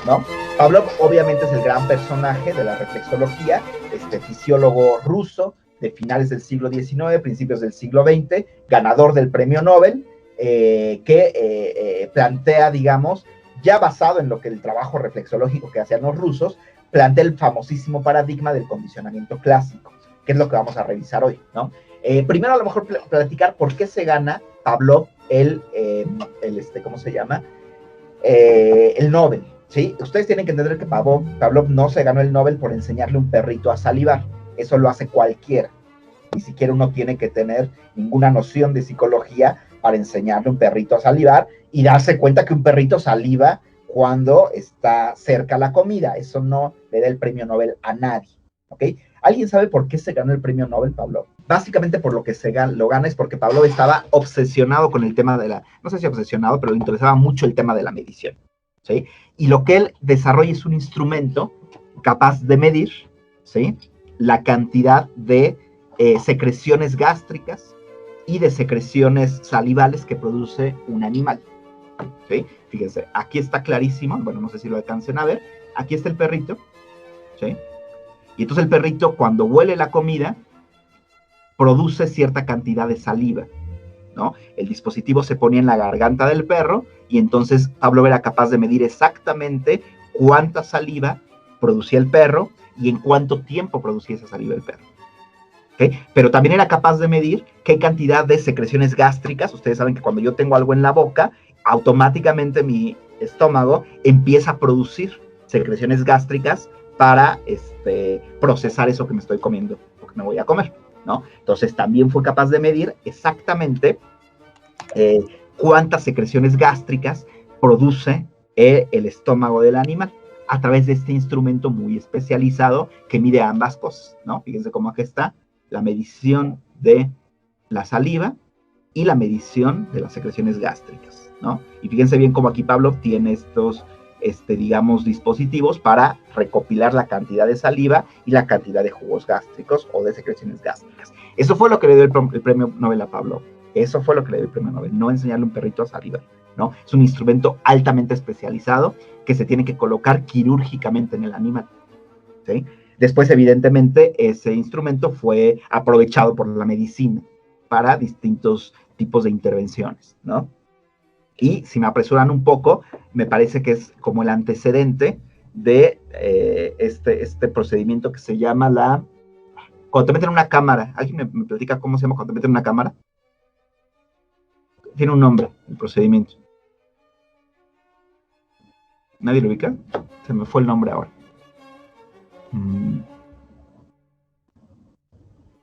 ¿No? Pavlov obviamente es el gran personaje de la reflexología, fisiólogo ruso de finales del siglo XIX, principios del siglo XX, ganador del premio Nobel, que plantea, digamos, ya basado en lo que el trabajo reflexológico que hacían los rusos, plantea el famosísimo paradigma del condicionamiento clásico, que es lo que vamos a revisar hoy, ¿no? Primero a lo mejor platicar por qué se gana Pavlov ¿cómo se llama? El Nobel, ¿sí? Ustedes tienen que entender que Pavlov no se ganó el Nobel por enseñarle a un perrito a salivar. Eso lo hace cualquiera. Ni siquiera uno tiene que tener ninguna noción de psicología para enseñarle a un perrito a salivar y darse cuenta que un perrito saliva cuando está cerca la comida. Eso no le da el premio Nobel a nadie, ¿ok? ¿Alguien sabe por qué se ganó el premio Nobel, Pavlov? Básicamente por lo que lo gana es porque Pavlov estaba obsesionado con el tema de no sé si obsesionado, pero le interesaba mucho el tema de la medición, ¿sí? Y lo que él desarrolla es un instrumento capaz de medir, ¿sí?, la cantidad de secreciones gástricas y de secreciones salivales que produce un animal, ¿sí? Fíjense, aquí está clarísimo, bueno, no sé si lo alcancen a ver, aquí está el perrito, ¿sí? Y entonces el perrito, cuando huele la comida, produce cierta cantidad de saliva, ¿no? El dispositivo se ponía en la garganta del perro y entonces Pavlov era capaz de medir exactamente cuánta saliva producía el perro y en cuánto tiempo producía esa saliva el perro. ¿Okay? Pero también era capaz de medir qué cantidad de secreciones gástricas. Ustedes saben que cuando yo tengo algo en la boca, automáticamente mi estómago empieza a producir secreciones gástricas para procesar eso que me estoy comiendo o que me voy a comer, ¿no? Entonces también fue capaz de medir exactamente cuántas secreciones gástricas produce el estómago del animal a través de este instrumento muy especializado que mide ambas cosas, ¿no? Fíjense cómo aquí está la medición de la saliva y la medición de las secreciones gástricas, ¿no? Y fíjense bien cómo aquí Pavlov tiene estos, digamos, dispositivos para recopilar la cantidad de saliva y la cantidad de jugos gástricos o de secreciones gástricas. Eso fue lo que le dio el premio Nobel a Pavlov. Eso fue lo que le dio el premio Nobel, no enseñarle a un perrito a salivar, ¿no? Es un instrumento altamente especializado que se tiene que colocar quirúrgicamente en el animal, ¿sí? Después, evidentemente, ese instrumento fue aprovechado por la medicina para distintos tipos de intervenciones, ¿no? Y si me apresuran un poco, me parece que es como el antecedente de este procedimiento que se llama cuando te meten en una cámara. ¿Alguien me platica cómo se llama cuando te meten en una cámara? Tiene un nombre, el procedimiento. ¿Nadie lo ubica? Se me fue el nombre ahora.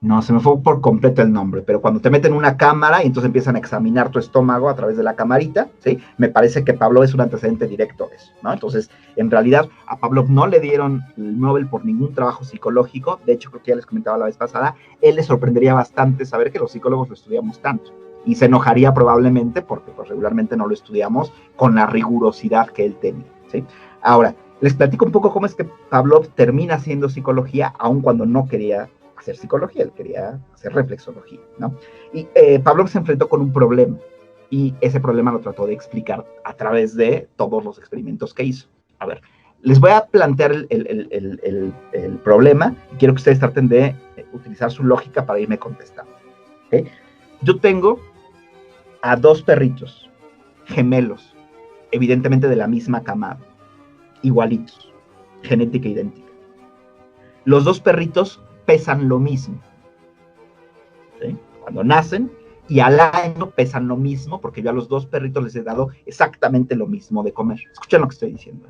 No, se me fue por completo el nombre, pero cuando te meten una cámara y entonces empiezan a examinar tu estómago a través de la camarita, ¿sí? Me parece que Pavlov es un antecedente directo de eso, ¿no? Entonces, en realidad, a Pavlov no le dieron el Nobel por ningún trabajo psicológico. De hecho, creo que ya les comentaba la vez pasada, él le sorprendería bastante saber que los psicólogos lo estudiamos tanto. Y se enojaría probablemente porque pues, regularmente no lo estudiamos con la rigurosidad que él tenía, ¿sí? Ahora, les platico un poco cómo es que Pavlov termina haciendo psicología, aun cuando no quería hacer psicología, él quería hacer reflexología, ¿no? Y Pavlov se enfrentó con un problema y ese problema lo trató de explicar a través de todos los experimentos que hizo. A ver, les voy a plantear el problema y quiero que ustedes traten de utilizar su lógica para irme contestando, ¿okay? Yo tengo a dos perritos gemelos, evidentemente de la misma camada, igualitos, genética idéntica. Los dos perritos pesan lo mismo, ¿sí? Cuando nacen y al año pesan lo mismo porque yo a los dos perritos les he dado exactamente lo mismo de comer. Escuchen lo que estoy diciendo.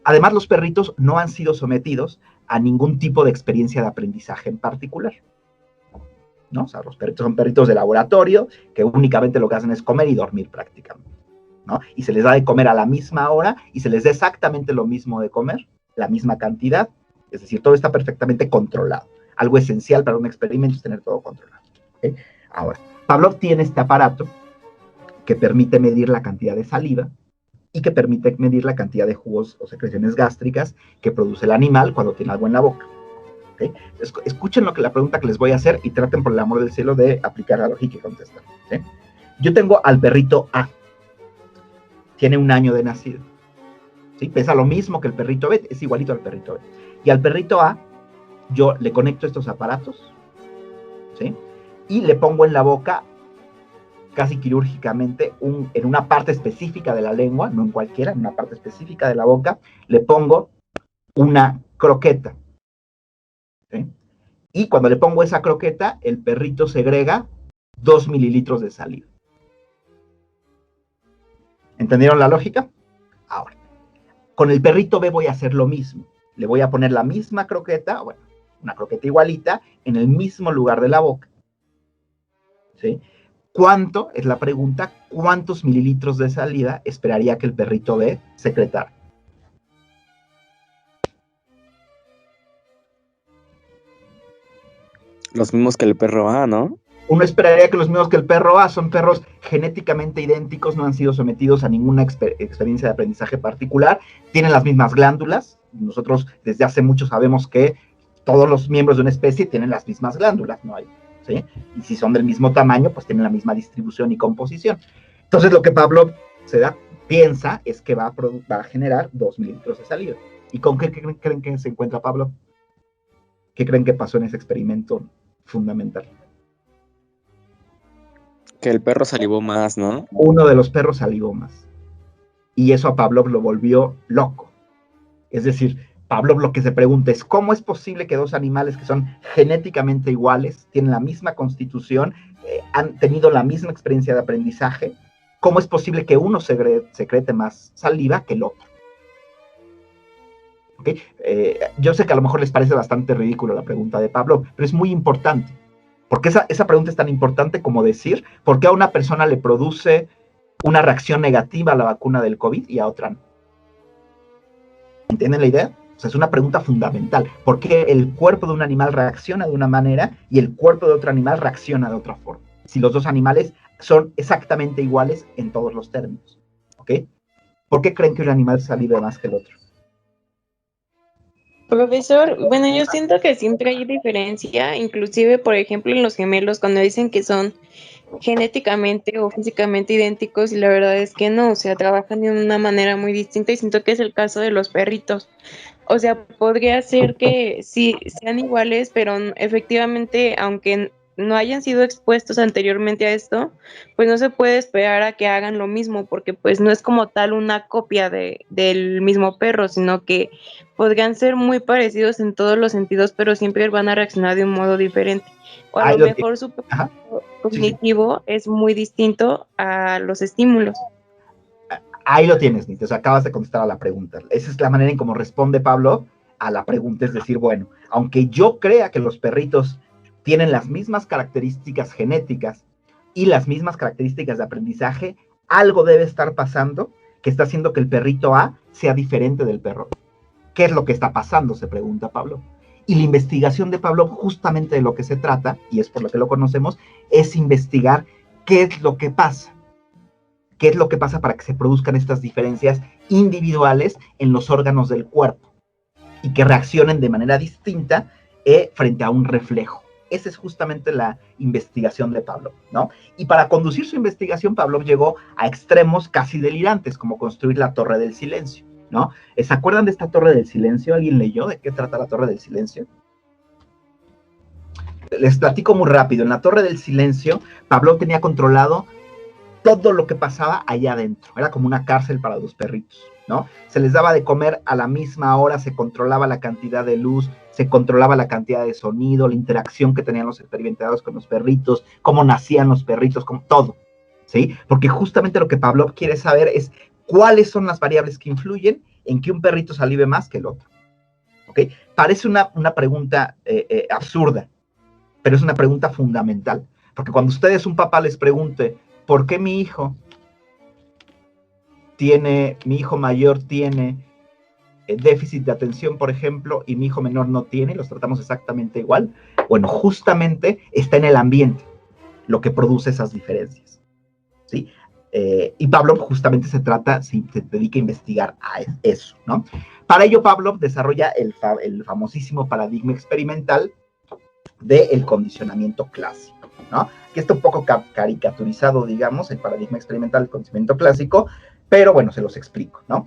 Además, los perritos no han sido sometidos a ningún tipo de experiencia de aprendizaje en particular, ¿no? O sea, los perritos son perritos de laboratorio que únicamente lo que hacen es comer y dormir prácticamente, ¿no? Y se les da de comer a la misma hora y se les da exactamente lo mismo de comer, la misma cantidad. Es decir, todo está perfectamente controlado. Algo esencial para un experimento es tener todo controlado, ¿okay? Ahora, Pavlov tiene este aparato que permite medir la cantidad de saliva y que permite medir la cantidad de jugos o secreciones gástricas que produce el animal cuando tiene algo en la boca. ¿Okay? Escuchen la pregunta que les voy a hacer y traten por el amor del cielo de aplicar la lógica y contestar. ¿Sí? Yo tengo al perrito A. Tiene 1 año de nacido. ¿Sí? Pesa lo mismo que el perrito B, es igualito al perrito B. Y al perrito A, yo le conecto estos aparatos, ¿sí? Y le pongo en la boca, casi quirúrgicamente, en una parte específica de la lengua, no en cualquiera, en una parte específica de la boca, le pongo una croqueta. ¿Sí? Y cuando le pongo esa croqueta, el perrito segrega 2 mililitros de saliva. ¿Entendieron la lógica? Ahora, con el perrito B voy a hacer lo mismo. Le voy a poner la misma croqueta, bueno, una croqueta igualita, en el mismo lugar de la boca. ¿Sí? ¿Cuánto, es la pregunta, cuántos mililitros de saliva esperaría que el perrito B secretara? Los mismos que el perro A, ¿no? Uno esperaría que los mismos que el perro A, son perros genéticamente idénticos, no han sido sometidos a ninguna experiencia de aprendizaje particular, tienen las mismas glándulas. Nosotros desde hace mucho sabemos que todos los miembros de una especie tienen las mismas glándulas, ¿no hay? ¿Sí? Y si son del mismo tamaño, pues tienen la misma distribución y composición. Entonces lo que Pavlov piensa es que va a generar 2 mililitros de saliva. ¿Y con qué creen que se encuentra Pavlov? ¿Qué creen que pasó en ese experimento fundamental? Que el perro salivó más, ¿no? Uno de los perros salivó más. Y eso a Pavlov lo volvió loco. Es decir, Pavlov lo que se pregunta es, ¿cómo es posible que dos animales que son genéticamente iguales, tienen la misma constitución, han tenido la misma experiencia de aprendizaje, cómo es posible que uno secrete más saliva que el otro? ¿Okay? Yo sé que a lo mejor les parece bastante ridículo la pregunta de Pavlov, pero es muy importante. Porque esa pregunta es tan importante como decir, ¿por qué a una persona le produce una reacción negativa a la vacuna del COVID y a otra no? ¿Entienden la idea? O sea, es una pregunta fundamental. ¿Por qué el cuerpo de un animal reacciona de una manera y el cuerpo de otro animal reacciona de otra forma? Si los dos animales son exactamente iguales en todos los términos. ¿Ok? ¿Por qué creen que un animal saliva más que el otro? Profesor, bueno, yo siento que siempre hay diferencia, inclusive, por ejemplo, en los gemelos, cuando dicen que son genéticamente o físicamente idénticos, y la verdad es que no, o sea, trabajan de una manera muy distinta, y siento que es el caso de los perritos. O sea, podría ser que sí sean iguales, pero efectivamente, aunque no hayan sido expuestos anteriormente a esto, pues no se puede esperar a que hagan lo mismo, porque pues no es como tal una copia del mismo perro, sino que podrían ser muy parecidos en todos los sentidos, pero siempre van a reaccionar de un modo diferente. O a lo mejor su cognitivo es muy distinto a los estímulos. Ahí lo tienes, Nito. O sea, acabas de contestar a la pregunta. Esa es la manera en cómo responde Pablo a la pregunta. Es decir, bueno, aunque yo crea que los perritos tienen las mismas características genéticas y las mismas características de aprendizaje, algo debe estar pasando que está haciendo que el perrito A sea diferente del perro. ¿Qué es lo que está pasando? Se pregunta Pablo. Y la investigación de Pablo, justamente de lo que se trata, y es por lo que lo conocemos, es investigar qué es lo que pasa. ¿Qué es lo que pasa para que se produzcan estas diferencias individuales en los órganos del cuerpo y que reaccionen de manera distinta frente a un reflejo? Esa es justamente la investigación de Pavlov, ¿no? Y para conducir su investigación, Pavlov llegó a extremos casi delirantes, como construir la Torre del Silencio, ¿no? ¿Se acuerdan de esta Torre del Silencio? ¿Alguien leyó de qué trata la Torre del Silencio? Les platico muy rápido. En la Torre del Silencio, Pavlov tenía controlado todo lo que pasaba allá adentro. Era como una cárcel para los perritos, ¿no? Se les daba de comer a la misma hora, se controlaba la cantidad de luz, se controlaba la cantidad de sonido, la interacción que tenían los experimentados con los perritos, cómo nacían los perritos, como todo, ¿sí? Porque justamente lo que Pavlov quiere saber es cuáles son las variables que influyen en que un perrito salive más que el otro, ¿ok? Parece una pregunta absurda, pero es una pregunta fundamental, porque cuando ustedes, un papá, les pregunte, ¿por qué mi hijo mayor tiene déficit de atención, por ejemplo, y mi hijo menor no tiene, los tratamos exactamente igual? Bueno, justamente está en el ambiente lo que produce esas diferencias, ¿sí? Y Pavlov justamente se dedica a investigar a eso, ¿no? Para ello, Pavlov desarrolla el famosísimo paradigma experimental del condicionamiento clásico, ¿no? Que está un poco caricaturizado, digamos, el paradigma experimental del condicionamiento clásico, pero bueno, se los explico, ¿no?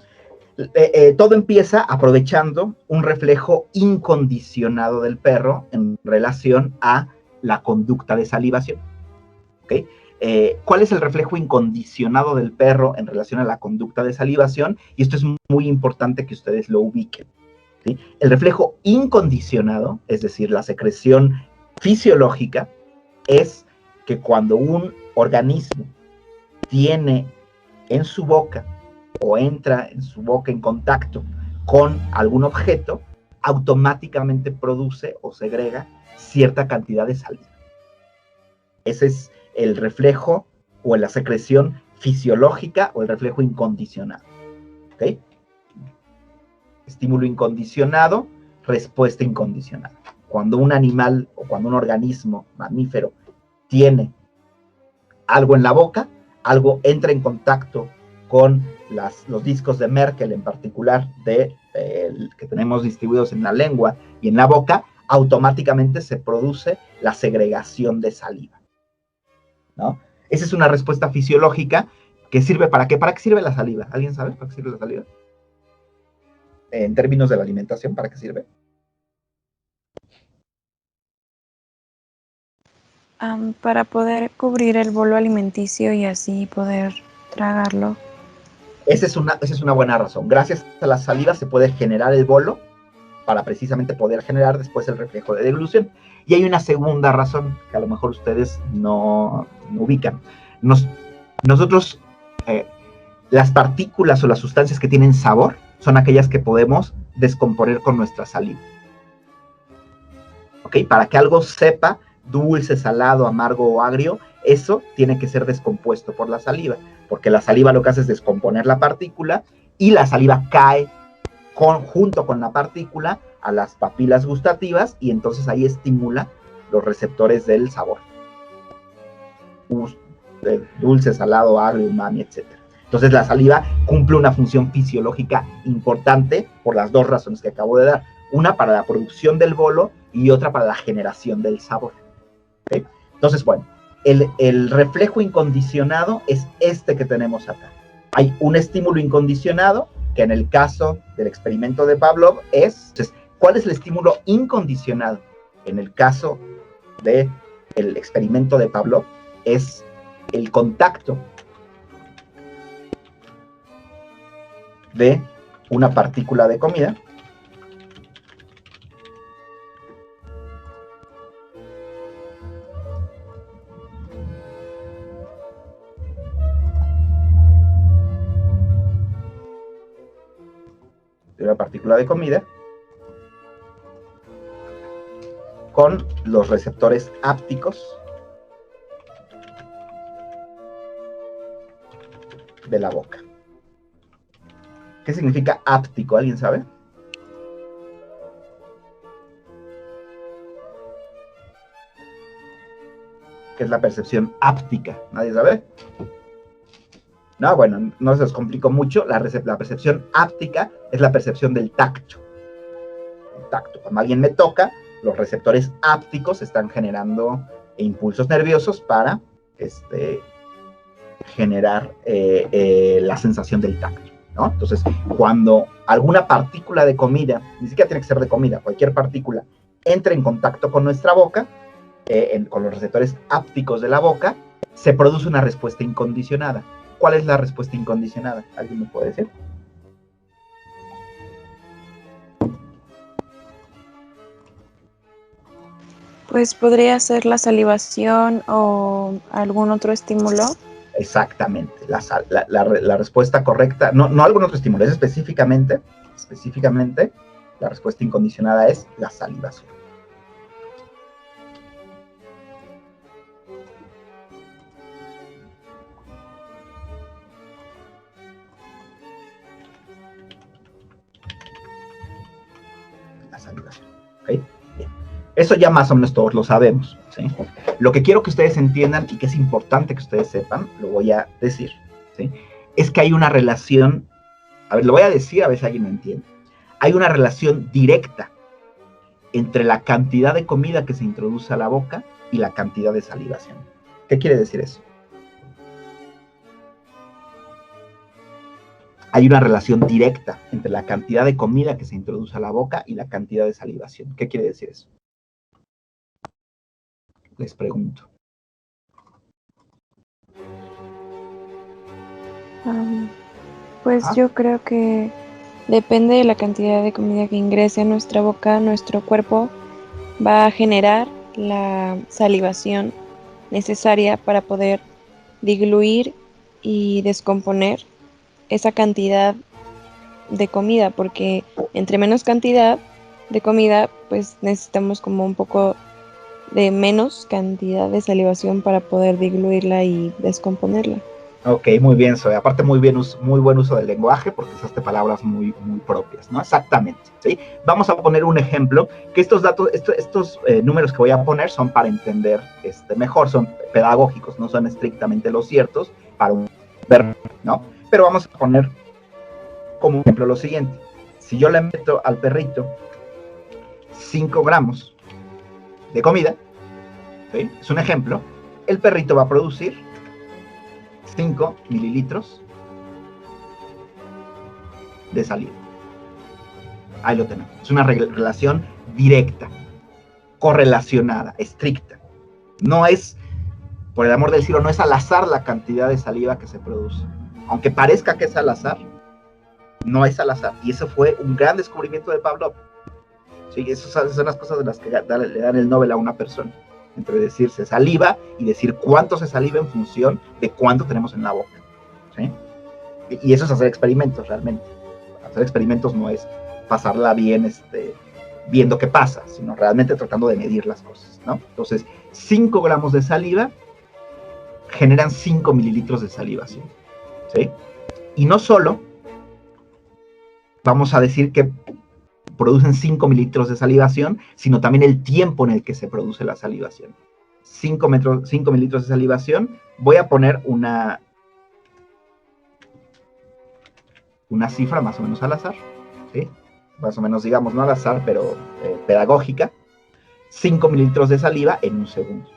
Todo empieza aprovechando un reflejo incondicionado del perro en relación a la conducta de salivación, ¿ok? ¿Cuál es el reflejo incondicionado del perro en relación a la conducta de salivación? Y esto es muy importante que ustedes lo ubiquen, ¿sí? El reflejo incondicionado, es decir, la secreción fisiológica, es que cuando un organismo tiene en su boca o entra en su boca en contacto con algún objeto, automáticamente produce o segrega cierta cantidad de saliva. Ese es el reflejo o la secreción fisiológica o el reflejo incondicionado, ¿ok? Estímulo incondicionado, respuesta incondicionada. Cuando un animal o cuando un organismo mamífero tiene algo en la boca, algo entra en contacto con los discos de Merkel, en particular que tenemos distribuidos en la lengua y en la boca, automáticamente se produce la segregación de saliva, ¿no? Esa es una respuesta fisiológica que sirve ¿para qué? ¿Para qué sirve la saliva? ¿Alguien sabe para qué sirve la saliva? En términos de la alimentación, ¿para qué sirve? Para poder cubrir el bolo alimenticio y así poder tragarlo. Esa es una buena razón. Gracias a la saliva se puede generar el bolo para precisamente poder generar después el reflejo de deglución. Y hay una segunda razón que a lo mejor ustedes no ubican. Nosotros, las partículas o las sustancias que tienen sabor son aquellas que podemos descomponer con nuestra saliva. ¿Ok? Para que algo sepa dulce, salado, amargo o agrio, eso tiene que ser descompuesto por la saliva, porque la saliva lo que hace es descomponer la partícula y la saliva cae junto con la partícula a las papilas gustativas y entonces ahí estimula los receptores del sabor. Dulce, salado, agrio, umami, etc. Entonces la saliva cumple una función fisiológica importante por las dos razones que acabo de dar. Una para la producción del bolo y otra para la generación del sabor. ¿Okay? Entonces, bueno, el reflejo incondicionado es este que tenemos acá. Hay un estímulo incondicionado que en el caso del experimento de Pavlov es, entonces, ¿cuál es el estímulo incondicionado? En el caso del experimento de Pavlov es el contacto de una partícula de comida con los receptores ápticos de la boca. ¿Qué significa áptico? ¿Alguien sabe? ¿Qué es la percepción áptica? ¿Nadie sabe? No, bueno, no se os complicó mucho. La percepción áptica es la percepción del tacto. El tacto. Cuando alguien me toca, los receptores ápticos están generando impulsos nerviosos para generar la sensación del tacto, ¿no? Entonces, cuando alguna partícula de comida, ni siquiera tiene que ser de comida, cualquier partícula, entra en contacto con nuestra boca, con los receptores ápticos de la boca, se produce una respuesta incondicionada. ¿Cuál es la respuesta incondicionada? ¿Alguien me puede decir? Pues podría ser la salivación o algún otro estímulo. Exactamente, la respuesta correcta, no algún otro estímulo, es específicamente, la respuesta incondicionada es la salivación. La salivación, ¿ok? Bien. Eso ya más o menos todos lo sabemos, ¿sí? Lo que quiero que ustedes entiendan y que es importante que ustedes sepan, lo voy a decir, ¿sí? Es que hay una relación, a ver, lo voy a decir, a ver si alguien lo entiende. Hay una relación directa entre la cantidad de comida que se introduce a la boca y la cantidad de salivación. ¿Qué quiere decir eso? Hay una relación directa entre la cantidad de comida que se introduce a la boca y la cantidad de salivación. ¿Qué quiere decir eso? Les pregunto. Pues yo creo que depende de la cantidad de comida que ingrese a nuestra boca, nuestro cuerpo va a generar la salivación necesaria para poder diluir y descomponer esa cantidad de comida, porque entre menos cantidad de comida, pues necesitamos como un poco de menos cantidad de salivación para poder diluirla y descomponerla. Ok, muy bien, Zoe. Aparte, muy buen uso del lenguaje, porque usaste palabras muy propias, ¿no? Exactamente, ¿sí? Vamos a poner un ejemplo, que estos datos, estos números que voy a poner son para entender mejor, son pedagógicos, no son estrictamente los ciertos para un verbo, ¿no? Pero vamos a poner como ejemplo lo siguiente. Si yo le meto al perrito 5 gramos de comida, ¿sí? Es un ejemplo, el perrito va a producir 5 mililitros de saliva. Ahí lo tenemos. Es una relación directa, correlacionada, estricta. No es, por el amor del cielo, no es al azar la cantidad de saliva que se produce. Aunque parezca que es al azar, no es al azar. Y eso fue un gran descubrimiento de Pavlov. Sí, esas son las cosas de las que le dan el Nobel a una persona. Entre decir se saliva y decir cuánto se saliva en función de cuánto tenemos en la boca. ¿Sí? Y eso es hacer experimentos realmente. Hacer experimentos no es pasarla bien viendo qué pasa, sino realmente tratando de medir las cosas, ¿no? Entonces, 5 gramos de saliva generan 5 mililitros de salivación, ¿sí? Y no solo vamos a decir que producen 5 mililitros de salivación, sino también el tiempo en el que se produce la salivación. 5 mililitros de salivación, voy a poner una cifra más o menos al azar, ¿sí? Más o menos, digamos, no al azar, pero pedagógica. 5 mililitros de saliva en un segundo.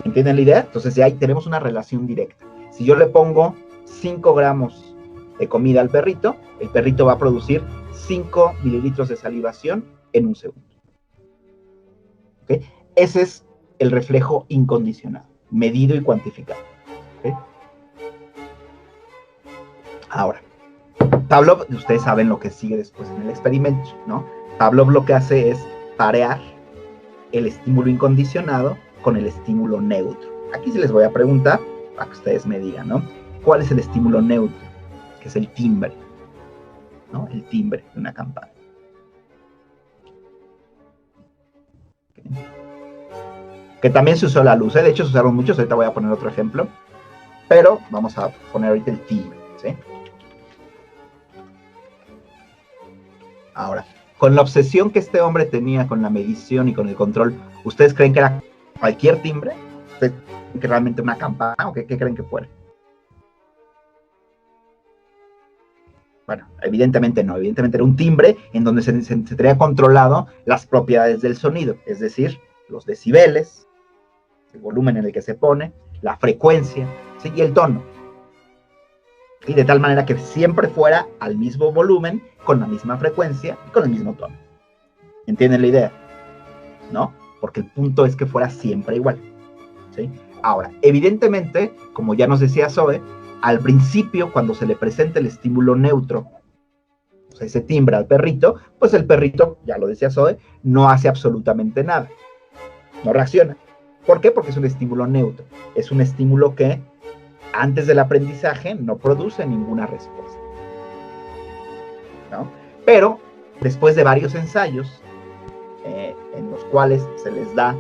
¿Entienden la idea? Entonces ya ahí tenemos una relación directa. Si yo le pongo 5 gramos de comida al perrito, el perrito va a producir 5 mililitros de salivación en un segundo. ¿Okay? Ese es el reflejo incondicionado, medido y cuantificado. ¿Okay? Ahora, Pavlov, ustedes saben lo que sigue después en el experimento, ¿no? Pavlov lo que hace es parear el estímulo incondicionado con el estímulo neutro. Aquí sí les voy a preguntar para que ustedes me digan, ¿no? ¿Cuál es el estímulo neutro? Que es el timbre, ¿no? El timbre de una campana. Okay. Que también se usó la luz, ¿eh? De hecho se usaron muchos, ahorita voy a poner otro ejemplo, pero vamos a poner ahorita el timbre, ¿sí? Ahora, con la obsesión que este hombre tenía con la medición y con el control, ¿ustedes creen que era cualquier timbre? ¿Ustedes creen que realmente una campana o qué creen que fuera? Bueno, evidentemente no, evidentemente era un timbre en donde se tenía controlado las propiedades del sonido, es decir, los decibeles, el volumen en el que se pone, la frecuencia, ¿sí? Y el tono. Y de tal manera que siempre fuera al mismo volumen, con la misma frecuencia y con el mismo tono. ¿Entienden la idea? ¿No? Porque el punto es que fuera siempre igual, ¿sí? Ahora, evidentemente, como ya nos decía Zoe, al principio, cuando se le presenta el estímulo neutro, o sea, ese timbre al perrito, pues el perrito, ya lo decía Zoe, no hace absolutamente nada, no reacciona. ¿Por qué? Porque es un estímulo neutro, es un estímulo que antes del aprendizaje no produce ninguna respuesta, ¿no? Pero después de varios ensayos en los cuales se les da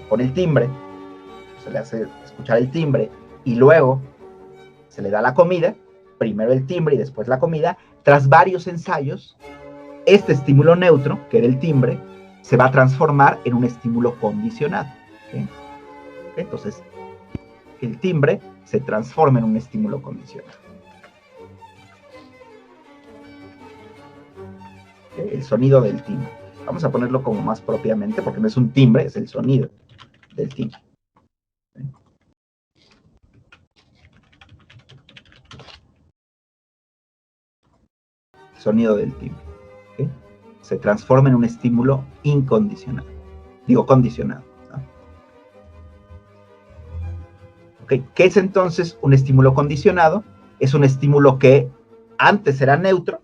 con el timbre, se le hace escuchar el timbre y luego se le da la comida, primero el timbre y después la comida, tras varios ensayos, este estímulo neutro, que era el timbre, se va a transformar en un estímulo condicionado, ¿sí? Entonces, que el timbre se transforme en un estímulo condicionado. El sonido del timbre. Vamos a ponerlo como más propiamente, porque no es un timbre, es el sonido del timbre. Sonido del timbre. ¿Okay? Se transforma en un estímulo incondicionado. Digo, condicionado. ¿No? ¿Okay? ¿Qué es entonces un estímulo condicionado? Es un estímulo que antes era neutro,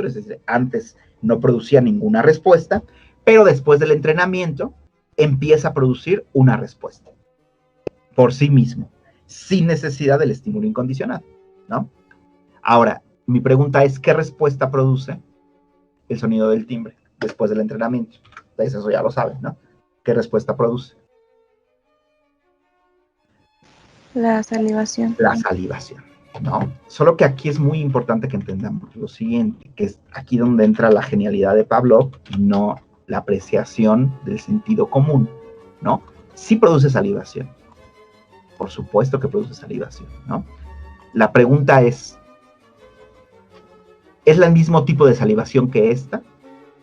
es decir, antes no producía ninguna respuesta, pero después del entrenamiento empieza a producir una respuesta por sí mismo, sin necesidad del estímulo incondicionado, ¿no? Ahora, mi pregunta es, ¿qué respuesta produce el sonido del timbre después del entrenamiento? Entonces, eso ya lo saben, ¿no? ¿Qué respuesta produce? La salivación. La salivación, ¿no? Solo que aquí es muy importante que entendamos lo siguiente, que es aquí donde entra la genialidad de Pavlov y no la apreciación del sentido común, ¿no? Sí produce salivación, por supuesto que produce salivación, ¿no? La pregunta es el mismo tipo de salivación que esta?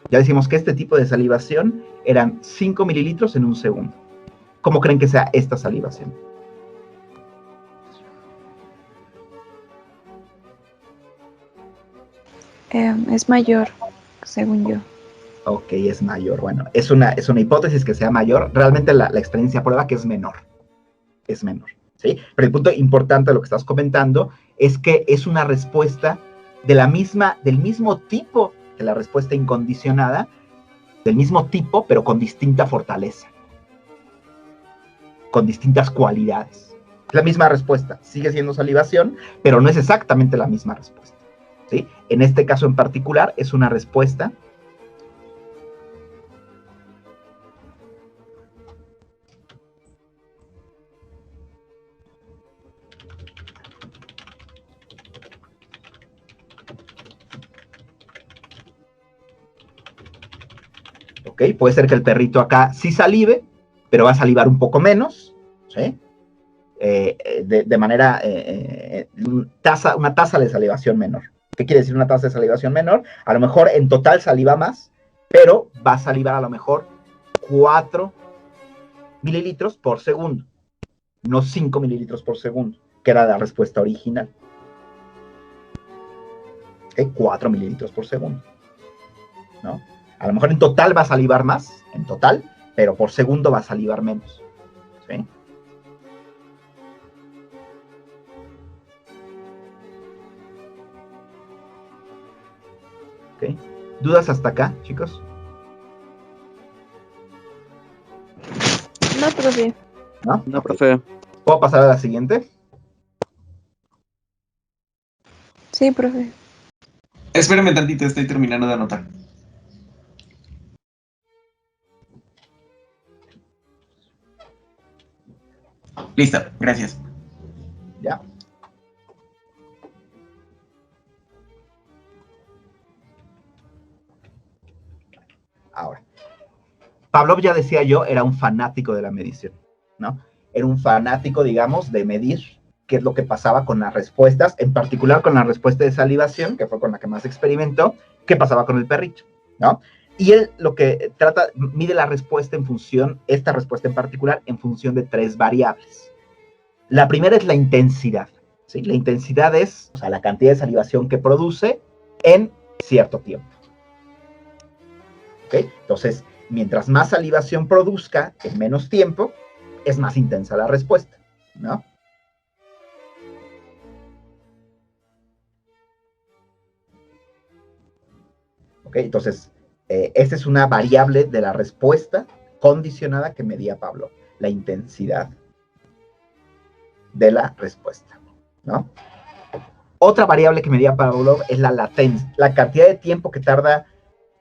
Ya decimos que este tipo de salivación eran 5 mililitros en un segundo. ¿Cómo creen que sea esta salivación? Es mayor, según yo. Ok, es mayor. Bueno, es una hipótesis que sea mayor. Realmente la experiencia prueba que es menor. Es menor, ¿sí? Pero el punto importante de lo que estás comentando es que es una respuesta del mismo tipo que la respuesta incondicionada, del mismo tipo, pero con distinta fortaleza, con distintas cualidades. Es la misma respuesta, sigue siendo salivación, pero no es exactamente la misma respuesta, ¿sí? En este caso en particular es una respuesta ¿ok? Puede ser que el perrito acá sí salive, pero va a salivar un poco menos, ¿sí? De manera, una tasa de salivación menor. ¿Qué quiere decir una tasa de salivación menor? A lo mejor en total saliva más, pero va a salivar a lo mejor 4 mililitros por segundo, no 5 mililitros por segundo, que era la respuesta original. ¿Okay? 4 mililitros por segundo, ¿no? A lo mejor en total va a salivar más, en total, pero por segundo va a salivar menos, ¿sí? ¿Okay? ¿Dudas hasta acá, chicos? No, profe. ¿No? No, profe. ¿Puedo pasar a la siguiente? Sí, profe. Espérame tantito, estoy terminando de anotar. Listo, gracias. Ya. Ahora, Pavlov, ya decía yo, era un fanático de la medición, ¿no? Era un fanático, digamos, de medir qué es lo que pasaba con las respuestas, en particular con la respuesta de salivación, que fue con la que más experimentó, qué pasaba con el perrito, ¿no? Y él lo que trata, mide la respuesta en función, esta respuesta en particular, en función de 3 variables. La primera es la intensidad, ¿sí? La intensidad es, o sea, la cantidad de salivación que produce en cierto tiempo. ¿Ok? Entonces, mientras más salivación produzca en menos tiempo, es más intensa la respuesta, ¿no? ¿Ok? Entonces, esta es una variable de la respuesta condicionada que medía Pavlov, la intensidad de la respuesta, ¿no? Otra variable que medía Pavlov es la latencia, la cantidad de tiempo que tarda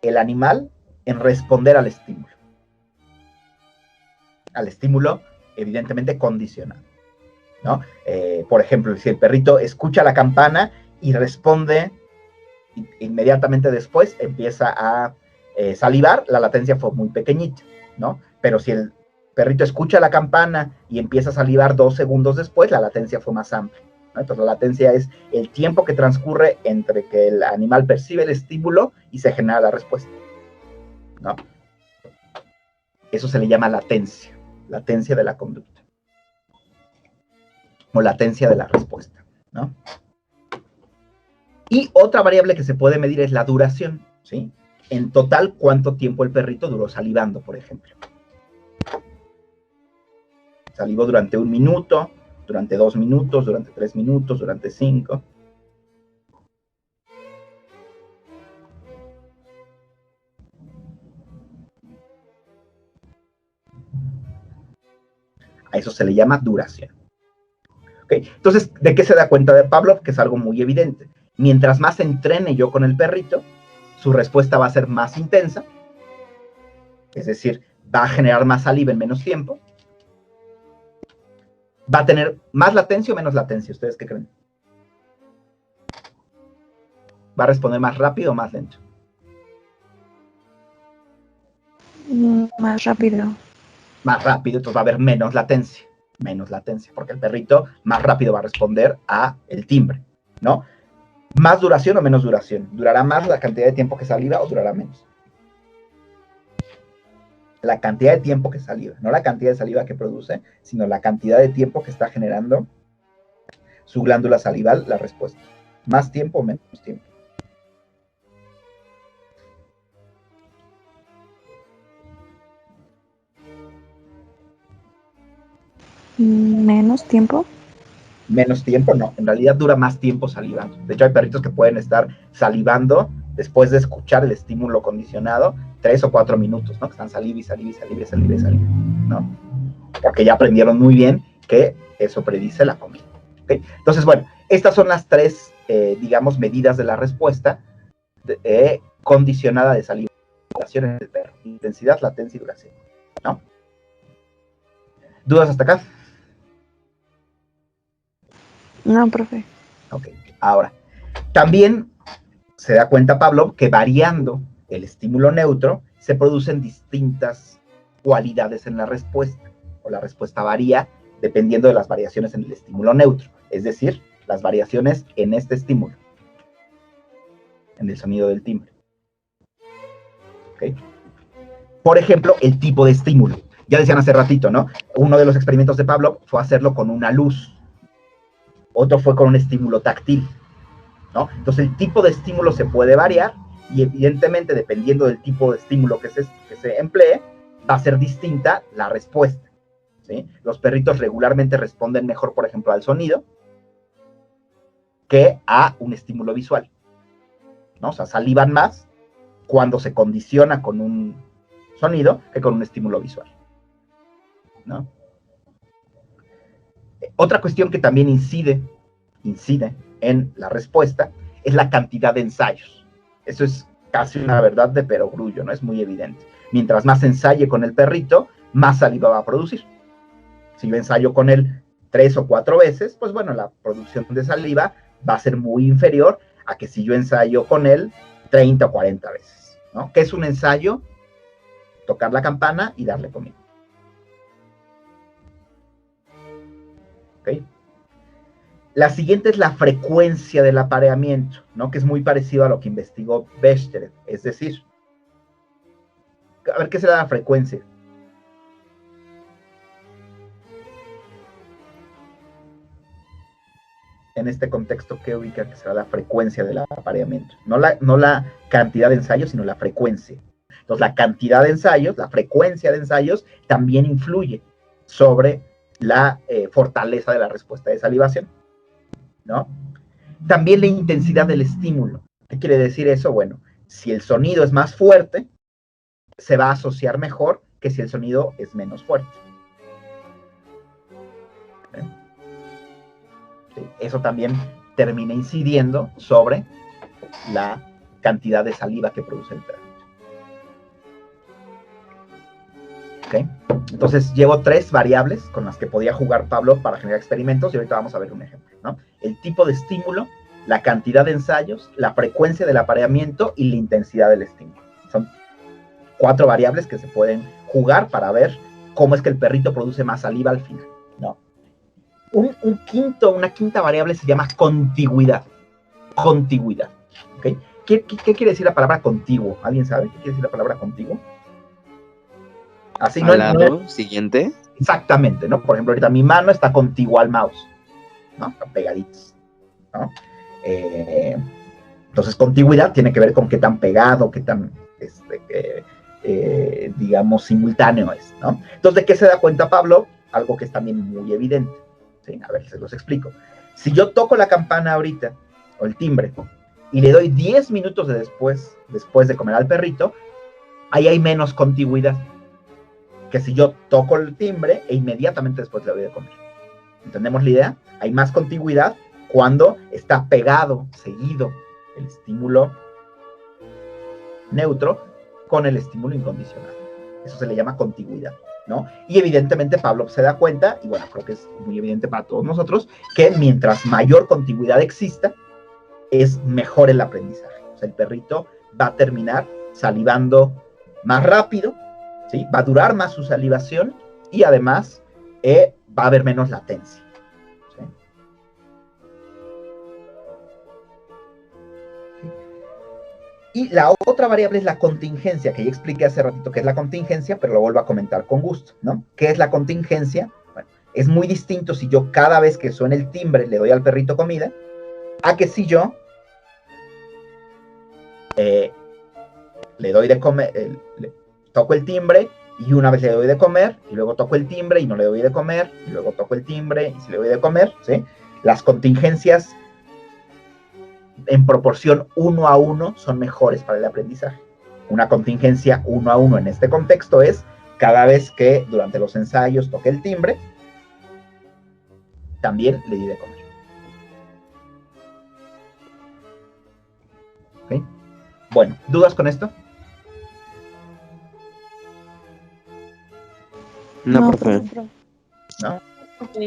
el animal en responder al estímulo evidentemente condicionado, ¿no? Por ejemplo, si el perrito escucha la campana y responde inmediatamente después, empieza a salivar, la latencia fue muy pequeñita, ¿no? Pero si el perrito escucha la campana y empieza a salivar 2 segundos después, la latencia fue más amplia, ¿no? Entonces la latencia es el tiempo que transcurre entre que el animal percibe el estímulo y se genera la respuesta, ¿no? Eso se le llama latencia de la conducta, o latencia de la respuesta, ¿no? Y otra variable que se puede medir es la duración, ¿sí? En total, ¿cuánto tiempo el perrito duró salivando, por ejemplo? Salivó durante 1 minuto, durante 2 minutos, durante 3 minutos, durante 5. A eso se le llama duración. ¿Okay? Entonces, ¿de qué se da cuenta de Pavlov? Que es algo muy evidente. Mientras más entrene yo con el perrito, su respuesta va a ser más intensa, es decir, va a generar más saliva en menos tiempo. ¿Va a tener más latencia o menos latencia? ¿Ustedes qué creen? ¿Va a responder más rápido o más lento? Más rápido. Más rápido, entonces va a haber menos latencia, porque el perrito más rápido va a responder a el timbre, ¿no? ¿Más duración o menos duración? ¿Durará más la cantidad de tiempo que saliva o durará menos? La cantidad de tiempo que saliva, no la cantidad de saliva que produce, sino la cantidad de tiempo que está generando su glándula salival, la respuesta. ¿Más tiempo o menos tiempo? Menos tiempo. Menos tiempo, no, en realidad dura más tiempo salivando. De hecho, hay perritos que pueden estar salivando después de escuchar el estímulo condicionado 3 o 4 minutos, ¿no? Que están saliva y saliva y saliva y saliva y saliva, ¿no? Porque ya aprendieron muy bien que eso predice la comida. ¿Okay? Entonces, bueno, estas son las 3, digamos, medidas de la respuesta condicionada de saliva en el perro: intensidad, latencia y duración, ¿no? ¿Dudas hasta acá? No, profe. Ok, ahora, también se da cuenta Pavlov que variando el estímulo neutro se producen distintas cualidades en la respuesta, o la respuesta varía dependiendo de las variaciones en el estímulo neutro, es decir, las variaciones en este estímulo, en el sonido del timbre. ¿Okay? Por ejemplo, el tipo de estímulo. Ya decían hace ratito, ¿no? Uno de los experimentos de Pavlov fue hacerlo con una luz. Otro fue con un estímulo táctil, ¿no? Entonces el tipo de estímulo se puede variar y evidentemente dependiendo del tipo de estímulo que se emplee, va a ser distinta la respuesta, ¿sí? Los perritos regularmente responden mejor, por ejemplo, al sonido que a un estímulo visual, ¿no? O sea, salivan más cuando se condiciona con un sonido que con un estímulo visual, ¿no? Otra cuestión que también incide en la respuesta es la cantidad de ensayos. Eso es casi una verdad de perogrullo, ¿no? Es muy evidente. Mientras más ensaye con el perrito, más saliva va a producir. Si yo ensayo con él 3 o 4 veces, pues bueno, la producción de saliva va a ser muy inferior a que si yo ensayo con él 30 o 40 veces, ¿no? ¿Qué es un ensayo? Tocar la campana y darle comida. ¿Okay? La siguiente es la frecuencia del apareamiento, ¿no? Que es muy parecido a lo que investigó Bechterev. Es decir, a ver, ¿qué será la frecuencia? En este contexto, ¿qué ubica que será la frecuencia del apareamiento? No la cantidad de ensayos, sino la frecuencia. Entonces, la cantidad de ensayos, la frecuencia de ensayos, también influye sobre la fortaleza de la respuesta de salivación, ¿no? También la intensidad del estímulo. ¿Qué quiere decir eso? Bueno, si el sonido es más fuerte, se va a asociar mejor que si el sonido es menos fuerte. Sí, eso también termina incidiendo sobre la cantidad de saliva que produce el perro. ¿Okay? Entonces llevo 3 variables con las que podía jugar Pavlov para generar experimentos y ahorita vamos a ver un ejemplo, ¿no? El tipo de estímulo, la cantidad de ensayos, la frecuencia del apareamiento y la intensidad del estímulo. Son 4 variables que se pueden jugar para ver cómo es que el perrito produce más saliva al final, ¿no? Una quinta variable se llama contigüidad. Contigüidad, ¿ok? ¿Qué quiere decir la palabra contiguo? ¿Alguien sabe qué quiere decir la palabra contiguo? Así Al lado, siguiente. Exactamente, ¿no? Por ejemplo, ahorita mi mano está contigua al mouse, ¿no? Están pegaditos, ¿no? Entonces, contigüidad tiene que ver con qué tan pegado, qué tan, digamos, simultáneo es, ¿no? Entonces, ¿de qué se da cuenta Pablo? Algo que es también muy evidente, ¿sí? A ver, se los explico. Si yo toco la campana ahorita, o el timbre, y le doy 10 minutos después de comer al perrito, ahí hay menos contigüidad que si yo toco el timbre e inmediatamente después le doy de comer. ¿Entendemos la idea? Hay más contigüidad cuando está pegado, seguido, el estímulo neutro con el estímulo incondicional. Eso se le llama contigüidad, ¿no? Y evidentemente Pavlov se da cuenta, y bueno, creo que es muy evidente para todos nosotros, que mientras mayor contigüidad exista, es mejor el aprendizaje. O sea, el perrito va a terminar salivando más rápido, ¿sí? Va a durar más su salivación y además va a haber menos latencia. ¿Sí? Y la otra variable es la contingencia, que ya expliqué hace ratito qué es la contingencia, pero lo vuelvo a comentar con gusto, ¿no? ¿Qué es la contingencia? Bueno, es muy distinto si yo cada vez que suene el timbre le doy al perrito comida, a que si yo le doy de comer, toco el timbre y una vez le doy de comer, y luego toco el timbre y no le doy de comer, y luego toco el timbre y si le doy de comer, ¿sí? Las contingencias en proporción 1 a 1 son mejores para el aprendizaje. Una contingencia 1 a 1 en este contexto es cada vez que durante los ensayos toque el timbre, también le di de comer. ¿Okay? Bueno, ¿dudas con esto? No, profe. ¿No? Ok.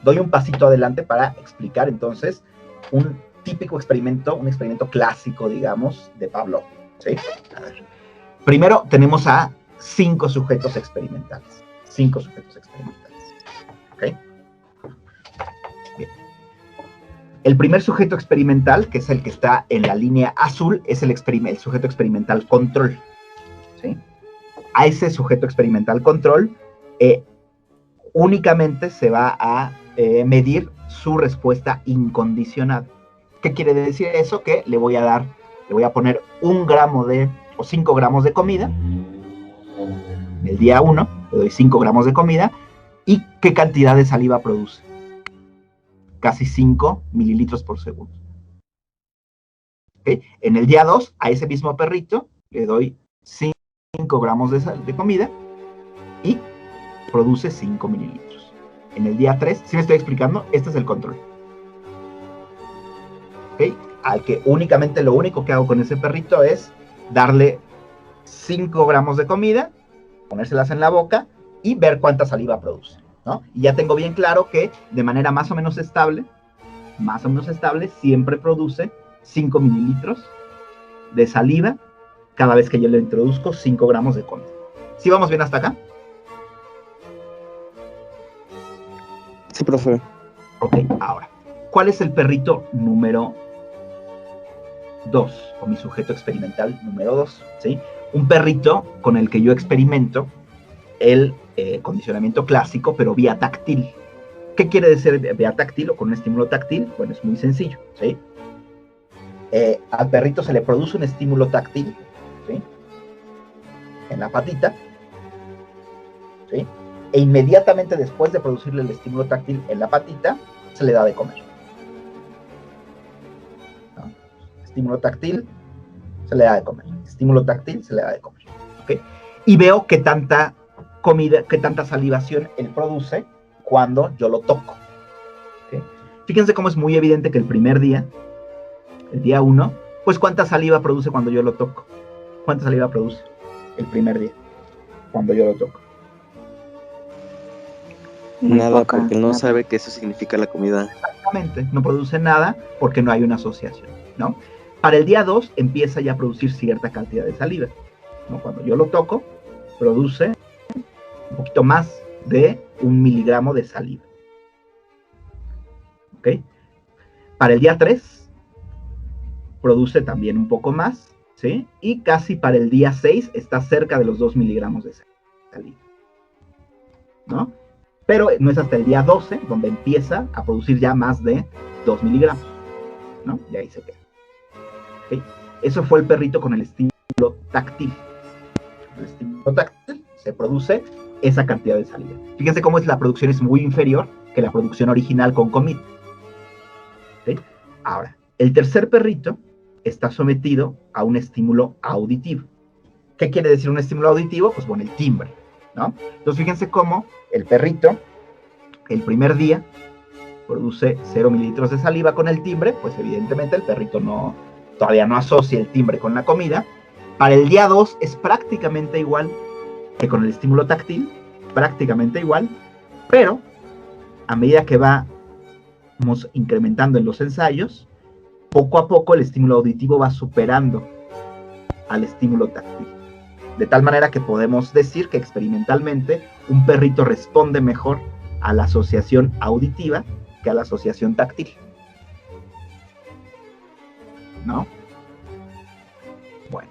Doy un pasito adelante para explicar entonces un típico experimento, un experimento clásico, digamos, de Pavlov, ¿sí? A ver. Primero tenemos a 5 sujetos experimentales. 5 sujetos experimentales. ¿Ok? Bien. El primer sujeto experimental, que es el que está en la línea azul, es el sujeto experimental control. ¿Sí? A ese sujeto experimental control únicamente se va a medir su respuesta incondicional. ¿Qué quiere decir eso? Que le voy a poner 1 gramo o 5 gramos de comida. El día 1 le doy 5 gramos de comida. ¿Y qué cantidad de saliva produce? Casi 5 mililitros por segundo. ¿Okay? En el día 2, a ese mismo perrito le doy 5 gramos de comida y produce 5 mililitros. En el día 3, ¿sí me estoy explicando? Este es el control. ¿Okay? Al que únicamente lo único que hago con ese perrito es darle 5 gramos de comida, ponérselas en la boca y ver cuánta saliva produce, ¿no? Y ya tengo bien claro que de manera más o menos estable, siempre produce 5 mililitros de saliva cada vez que yo le introduzco 5 gramos de comida. ¿Sí vamos bien hasta acá? Sí, profe. Ok, ahora, ¿cuál es el perrito número 2? O mi sujeto experimental número 2, ¿sí? Un perrito con el que yo experimento el condicionamiento clásico, pero vía táctil. ¿Qué quiere decir vía táctil o con un estímulo táctil? Bueno, es muy sencillo, ¿sí? Al perrito se le produce un estímulo táctil, ¿sí? En la patita, ¿sí? E inmediatamente después de producirle el estímulo táctil en la patita, se le da de comer. ¿No? Estímulo táctil, se le da de comer. Estímulo táctil, se le da de comer. ¿Okay? Y veo qué tanta comida, qué tanta salivación él produce cuando yo lo toco. ¿Okay? Fíjense cómo es muy evidente que el primer día, el día 1, pues cuánta saliva produce cuando yo lo toco. ¿Cuánta saliva produce el primer día cuando yo lo toco? Muy Nada, poca. porque él no sabe que eso significa la comida. Exactamente, no produce nada porque no hay una asociación, ¿no? Para el día 2 empieza ya a producir cierta cantidad de saliva, ¿no? Cuando yo lo toco, produce un poquito más de 1 miligramo de saliva. ¿Ok? Para el día 3, produce también un poco más, ¿sí? Y casi para el día 6 está cerca de los 2 miligramos de saliva, ¿no? Pero no es hasta el día 12 donde empieza a producir ya más de 2 miligramos, ¿no? Y ahí se queda. ¿Okay? Eso fue el perrito con el estímulo táctil. El estímulo táctil se produce esa cantidad de saliva. Fíjense cómo la producción es muy inferior que la producción original con comida. ¿Okay? Ahora, el tercer perrito está sometido a un estímulo auditivo. ¿Qué quiere decir un estímulo auditivo? Pues bueno, el timbre, ¿no? Entonces fíjense cómo el perrito, el primer día, produce 0 mililitros de saliva con el timbre, pues evidentemente el perrito todavía no asocia el timbre con la comida. Para el día 2 es prácticamente igual que con el estímulo táctil, prácticamente igual, pero a medida que vamos incrementando en los ensayos, poco a poco el estímulo auditivo va superando al estímulo táctil. De tal manera que podemos decir que experimentalmente un perrito responde mejor a la asociación auditiva que a la asociación táctil, ¿no? Bueno,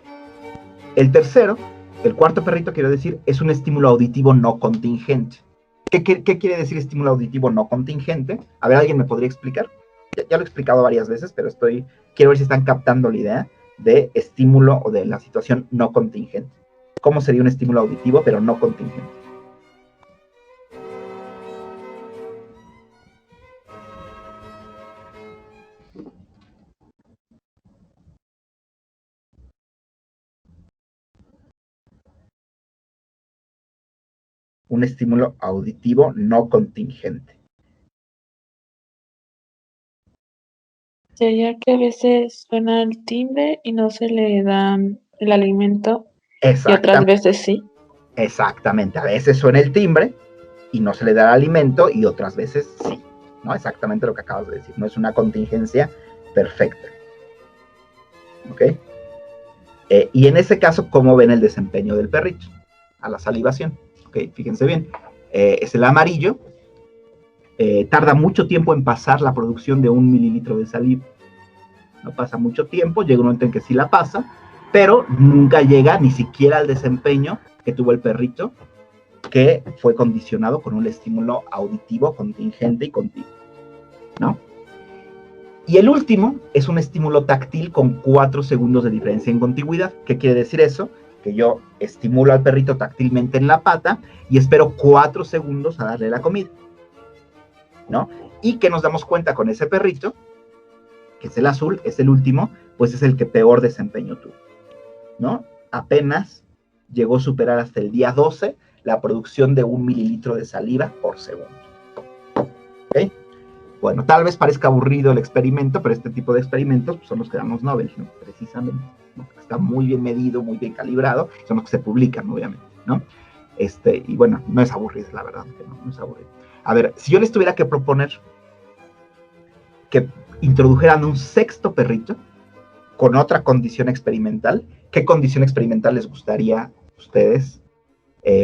el cuarto perrito, quiero decir, es un estímulo auditivo no contingente. ¿Qué quiere decir estímulo auditivo no contingente? A ver, ¿alguien me podría explicar? Ya lo he explicado varias veces, pero quiero ver si están captando la idea de estímulo o de la situación no contingente. ¿Cómo sería un estímulo auditivo pero no contingente? Un estímulo auditivo no contingente. Sería que a veces suena el timbre y no se le da el alimento y otras veces sí. Exactamente, a veces suena el timbre y no se le da el alimento y otras veces sí, ¿no? Exactamente lo que acabas de decir, no es una contingencia perfecta. ¿Ok? Y en ese caso, ¿cómo ven el desempeño del perrito a la salivación? ¿Ok? Fíjense bien, es el amarillo, tarda mucho tiempo en pasar la producción de 1 mililitro de saliva. No pasa mucho tiempo, llega un momento en que sí la pasa, pero nunca llega ni siquiera al desempeño que tuvo el perrito, que fue condicionado con un estímulo auditivo contingente y continuo, ¿no? Y el último es un estímulo táctil con 4 segundos de diferencia en contigüidad. ¿Qué quiere decir eso? Que yo estimulo al perrito táctilmente en la pata y espero 4 segundos a darle la comida, ¿no? Y que nos damos cuenta con ese perrito, que es el azul, es el último, pues es el que peor desempeño tuvo, ¿no? Apenas llegó a superar hasta el día 12 la producción de 1 mililitro de saliva por segundo. ¿Ok? Bueno, tal vez parezca aburrido el experimento, pero este tipo de experimentos pues, son los que dan los Nobel, ¿no? Precisamente, ¿no? Está muy bien medido, muy bien calibrado, son los que se publican, obviamente, ¿no? Y bueno, no es aburrido, la verdad, que no es aburrido. A ver, si yo les tuviera que proponer que introdujeran un sexto perrito con otra condición experimental, ¿qué condición experimental les gustaría a ustedes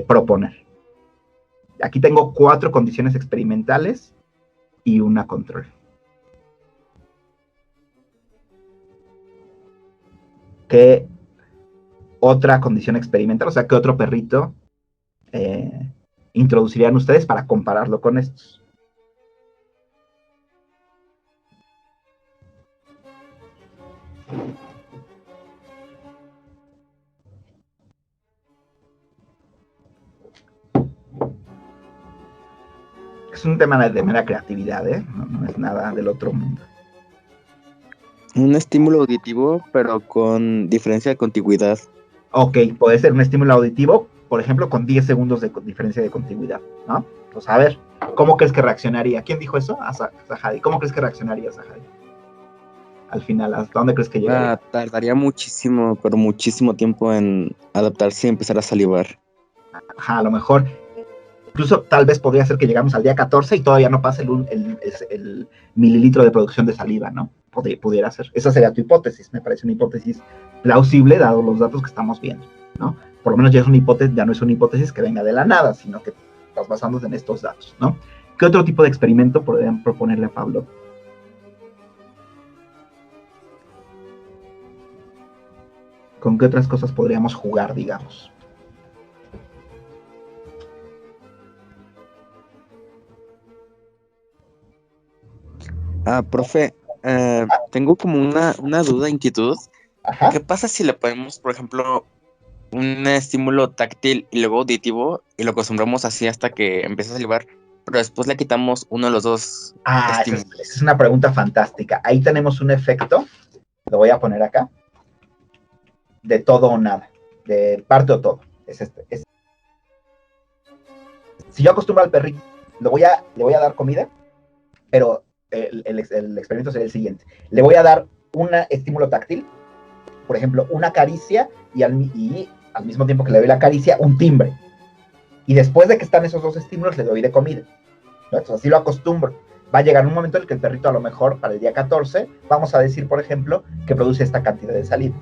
proponer? Aquí tengo 4 condiciones experimentales y una control. ¿Qué otra condición experimental? O sea, ¿qué otro perrito introducirían ustedes para compararlo con estos? Es un tema de mera creatividad, ¿eh? No es nada del otro mundo. Un estímulo auditivo, pero con diferencia de contigüidad. Ok, puede ser un estímulo auditivo, por ejemplo, con 10 segundos de diferencia de contigüidad, ¿no? Pues a ver, ¿cómo crees que reaccionaría? ¿Quién dijo eso? Sahadi. ¿Cómo crees que reaccionaría Sahadi? Al final, ¿hasta dónde crees que llegaría? Tardaría muchísimo, pero muchísimo tiempo en adaptarse y empezar a salivar. Ajá, a lo mejor, incluso tal vez podría ser que llegamos al día 14 y todavía no pase el mililitro de producción de saliva, ¿no? pudiera ser. Esa sería tu hipótesis. Me parece una hipótesis plausible, dado los datos que estamos viendo, ¿no? Por lo menos ya no es una hipótesis que venga de la nada, sino que estás basándote en estos datos, ¿no? ¿Qué otro tipo de experimento podrían proponerle a Pablo? ¿Con qué otras cosas podríamos jugar, digamos? Profe, tengo como una duda, inquietud. Ajá. ¿Qué pasa si le ponemos, por ejemplo, un estímulo táctil y luego auditivo y lo acostumbramos así hasta que empiece a salivar, pero después le quitamos uno de los dos estímulos? Esa es una pregunta fantástica. Ahí tenemos un efecto, lo voy a poner acá, de todo o nada, de parte o todo. Es este. Si yo acostumbro al perrito, le voy a dar comida, pero el experimento sería el siguiente. Le voy a dar un estímulo táctil, por ejemplo, una caricia, y al mismo tiempo que le doy la caricia, un timbre. Y después de que están esos dos estímulos, le doy de comida, ¿no? Entonces así lo acostumbro. Va a llegar un momento en el que el perrito, a lo mejor para el día 14, vamos a decir, por ejemplo, que produce esta cantidad de saliva,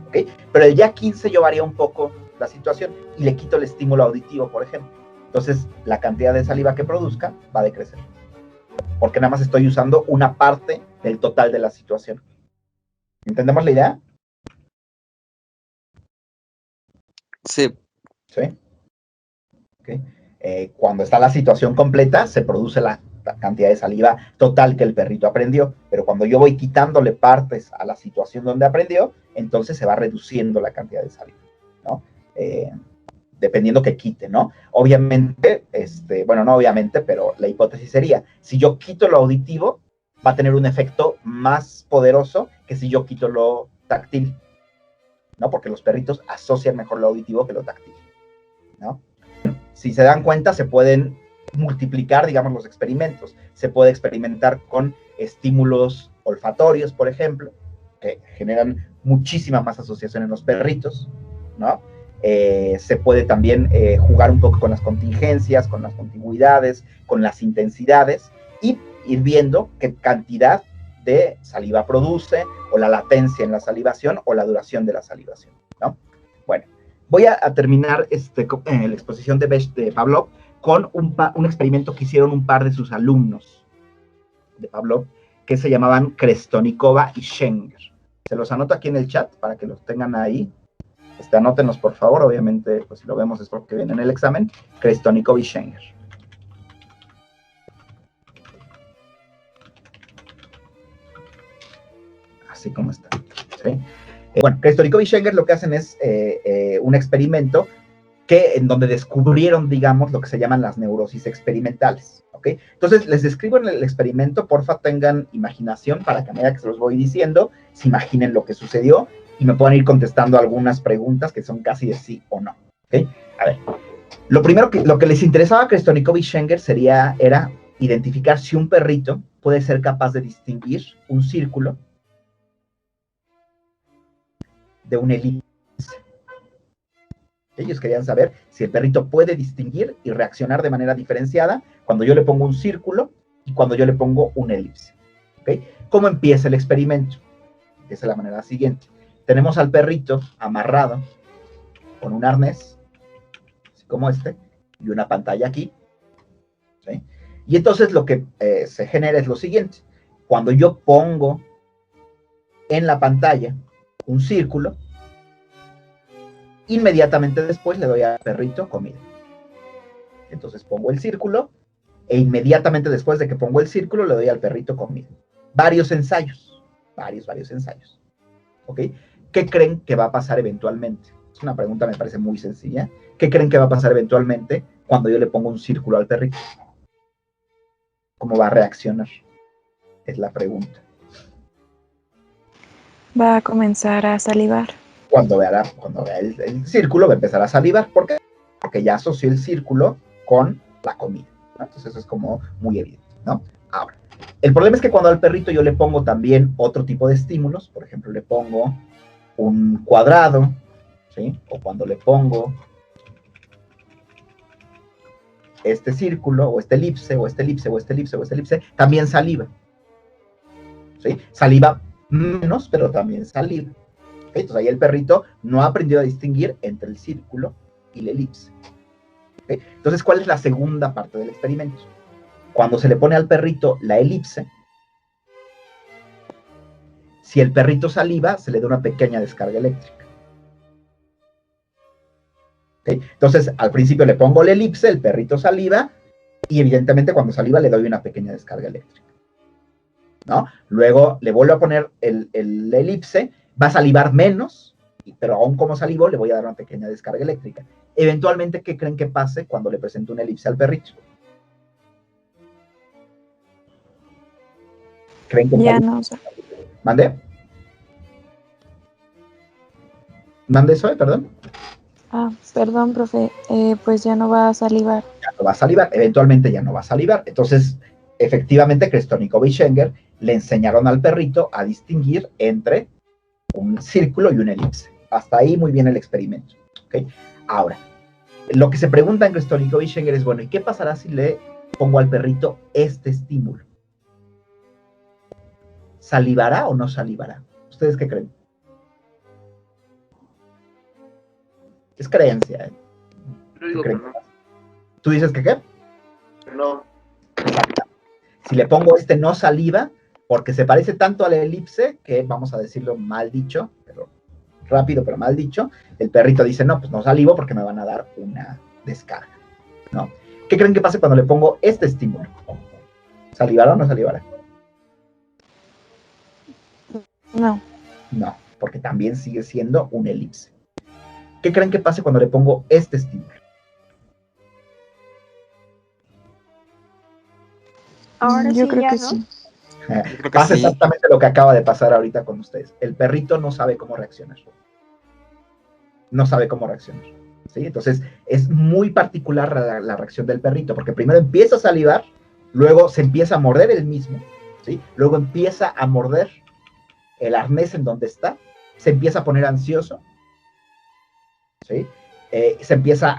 ¿okay? Pero el día 15 yo varía un poco la situación y le quito el estímulo auditivo, por ejemplo. Entonces la cantidad de saliva que produzca va a decrecer, porque nada más estoy usando una parte del total de la situación. ¿Entendemos la idea? Sí. ¿Sí? Okay. Cuando está la situación completa, se produce la cantidad de saliva total que el perrito aprendió, pero cuando yo voy quitándole partes a la situación donde aprendió, entonces se va reduciendo la cantidad de saliva, ¿no? Dependiendo que quite, ¿no? Obviamente, bueno, no obviamente, pero la hipótesis sería, si yo quito lo auditivo, va a tener un efecto más poderoso que si yo quito lo táctil, ¿no? Porque los perritos asocian mejor lo auditivo que lo táctil, ¿no? Si se dan cuenta, se pueden multiplicar, digamos, los experimentos. Se puede experimentar con estímulos olfatorios, por ejemplo, que generan muchísima más asociación en los perritos, ¿no? Se puede también jugar un poco con las contingencias, con las contigüidades, con las intensidades, y ir viendo qué cantidad de saliva produce, o la latencia en la salivación, o la duración de la salivación, ¿no? Bueno, voy a terminar la exposición de Pavlov con un experimento que hicieron un par de sus alumnos de Pavlov, que se llamaban Krestonikova y Schenger. Se los anoto aquí en el chat para que los tengan ahí. Anótenos, por favor. Obviamente, pues si lo vemos es porque viene en el examen. Krestonikova y Schenger. Así como está, ¿sí? Bueno, Krestonikova y Schenger lo que hacen es un experimento en donde descubrieron, digamos, lo que se llaman las neurosis experimentales, ¿ok? Entonces, les describo en el experimento, porfa, tengan imaginación para que a medida que se los voy diciendo, se imaginen lo que sucedió y me puedan ir contestando algunas preguntas que son casi de sí o no, ¿ok? A ver, lo que les interesaba a Krestonikova y Schenger era identificar si un perrito puede ser capaz de distinguir un círculo de un elipse. Ellos querían saber si el perrito puede distinguir y reaccionar de manera diferenciada cuando yo le pongo un círculo y cuando yo le pongo un elipse, ¿okay? ¿Cómo empieza el experimento? Empieza de la manera siguiente. Tenemos al perrito amarrado con un arnés, así como y una pantalla aquí, ¿sí? Y entonces lo que se genera es lo siguiente. Cuando yo pongo en la pantalla un círculo, inmediatamente después le doy al perrito comida. Entonces pongo el círculo e inmediatamente después de que pongo el círculo le doy al perrito comida. Varios ensayos. ¿Ok? ¿Qué creen que va a pasar eventualmente? Es una pregunta, me parece muy sencilla. ¿Qué creen que va a pasar eventualmente cuando yo le pongo un círculo al perrito? ¿Cómo va a reaccionar? Es la pregunta. Va a comenzar a salivar. Cuando vea el círculo, va a empezar a salivar. ¿Por qué? Porque ya asoció el círculo con la comida, ¿no? Entonces eso es como muy evidente, ¿no? Ahora, el problema es que cuando al perrito yo le pongo también otro tipo de estímulos, por ejemplo, le pongo un cuadrado, ¿sí? O cuando le pongo este círculo, o este elipse, o este elipse, o este elipse, o este elipse, también saliva, ¿sí? Saliva menos, pero también saliva. ¿Okay? Entonces ahí el perrito no ha aprendido a distinguir entre el círculo y la elipse. ¿Okay? Entonces, ¿cuál es la segunda parte del experimento? Cuando se le pone al perrito la elipse, si el perrito saliva, se le da una pequeña descarga eléctrica. ¿Okay? Entonces, al principio le pongo la elipse, el perrito saliva, y evidentemente cuando saliva le doy una pequeña descarga eléctrica, ¿no? Luego le vuelvo a poner la elipse, va a salivar menos, pero aún como salivó le voy a dar una pequeña descarga eléctrica. Eventualmente, ¿qué creen que pase cuando le presento una elipse al perrito? ¿Creen que ya no? ¿Mande? ¿Mande eso, perdón? Perdón, profe, pues ya no va a salivar. Ya no va a salivar, eventualmente ya no va a salivar. Entonces, efectivamente, Krestolnikov y Schenger le enseñaron al perrito a distinguir entre un círculo y una elipse. Hasta ahí muy bien el experimento. ¿Okay? Ahora, lo que se pregunta en Krestolnikov y Schenger es, bueno, ¿y qué pasará si le pongo al perrito este estímulo? ¿Salivará o no salivará? ¿Ustedes qué creen? Es creencia, ¿eh? Yo digo que no. ¿Tú dices que qué? No. Exacto. Si le pongo este no saliva, porque se parece tanto a la elipse, que vamos a decirlo mal dicho, pero rápido pero mal dicho, el perrito dice, no, pues no salivo porque me van a dar una descarga, ¿no? ¿Qué creen que pase cuando le pongo este estímulo? ¿Salivará o no salivará? No. No, porque también sigue siendo una elipse. ¿Qué creen que pase cuando le pongo este estímulo? Ahora yo creo que sí. Pasa exactamente lo que acaba de pasar ahorita con ustedes. El perrito no sabe cómo reaccionar. No sabe cómo reaccionar. ¿Sí? Entonces, es muy particular la reacción del perrito, porque primero empieza a salivar, luego se empieza a morder él mismo, ¿sí? Luego empieza a morder el arnés en donde está, se empieza a poner ansioso, ¿sí? Se empieza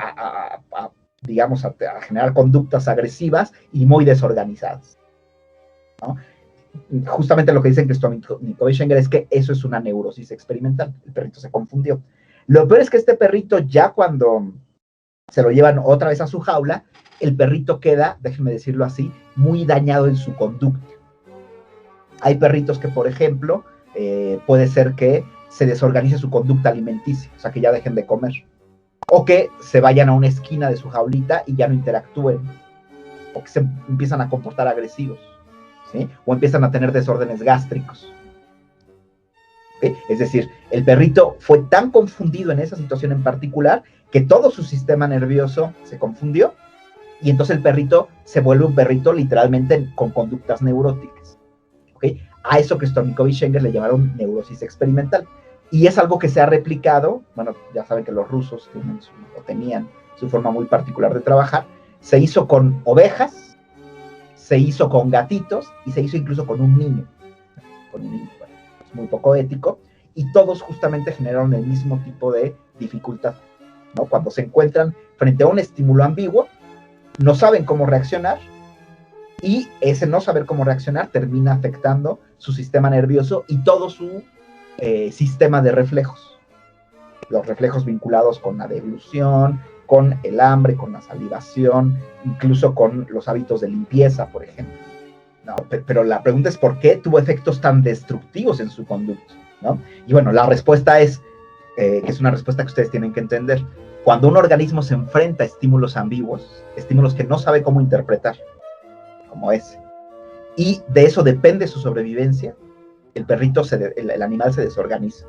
digamos, a generar conductas agresivas y muy desorganizadas, ¿no? Justamente lo que dicen Krestolnikov y Schenger es que eso es una neurosis experimental. El perrito se confundió. Lo peor es que este perrito, ya cuando se lo llevan otra vez a su jaula, el perrito queda, déjenme decirlo así, muy dañado en su conducta. Hay perritos que, por ejemplo, puede ser que se desorganice su conducta alimenticia, o sea, que ya dejen de comer, o que se vayan a una esquina de su jaulita y ya no interactúen, o que se empiezan a comportar agresivos, ¿sí? O empiezan a tener desórdenes gástricos. ¿Okay? Es decir, el perrito fue tan confundido en esa situación en particular que todo su sistema nervioso se confundió y entonces el perrito se vuelve un perrito literalmente con conductas neuróticas. ¿Okay? A eso Krestolnikov y Schenger le llamaron neurosis experimental. Y es algo que se ha replicado, bueno, ya saben que los rusos tenían su forma muy particular de trabajar, se hizo con ovejas, se hizo con gatitos y se hizo incluso con un niño. Bueno, es muy poco ético, y todos justamente generaron el mismo tipo de dificultad, ¿no? Cuando se encuentran frente a un estímulo ambiguo, no saben cómo reaccionar, y ese no saber cómo reaccionar termina afectando su sistema nervioso y todo su sistema de reflejos. Los reflejos vinculados con la deglución, con el hambre, con la salivación, incluso con los hábitos de limpieza, por ejemplo. No, pero la pregunta es ¿por qué tuvo efectos tan destructivos en su conducta? ¿No? Y bueno, la respuesta es, que es una respuesta que ustedes tienen que entender, cuando un organismo se enfrenta a estímulos ambiguos, estímulos que no sabe cómo interpretar, como ese, y de eso depende su sobrevivencia, el perrito, el animal se desorganiza.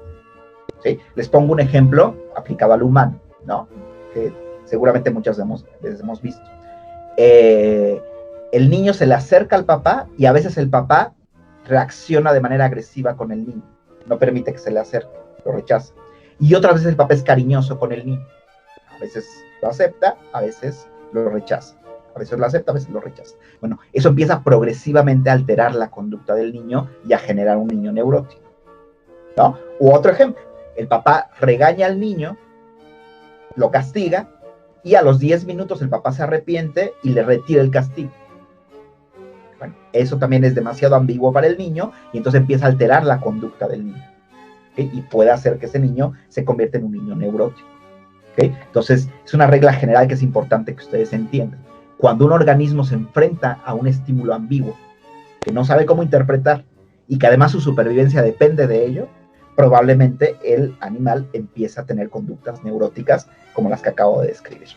¿Sí? Les pongo un ejemplo aplicado al humano, ¿no? Que seguramente muchas veces hemos visto. El niño se le acerca al papá y a veces el papá reacciona de manera agresiva con el niño, no permite que se le acerque, lo rechaza. Y otras veces el papá es cariñoso con el niño, a veces lo acepta, a veces lo rechaza. A veces lo acepta, a veces lo rechaza. Bueno, eso empieza progresivamente a alterar la conducta del niño y a generar un niño neurótico, ¿no? U otro ejemplo, el papá regaña al niño, lo castiga, y a los 10 minutos el papá se arrepiente y le retira el castigo. Bueno, eso también es demasiado ambiguo para el niño y entonces empieza a alterar la conducta del niño. ¿Okay? Y puede hacer que ese niño se convierta en un niño neurótico. ¿Okay? Entonces, es una regla general que es importante que ustedes entiendan. Cuando un organismo se enfrenta a un estímulo ambiguo, que no sabe cómo interpretar y que además su supervivencia depende de ello, probablemente el animal empieza a tener conductas neuróticas como las que acabo de describir.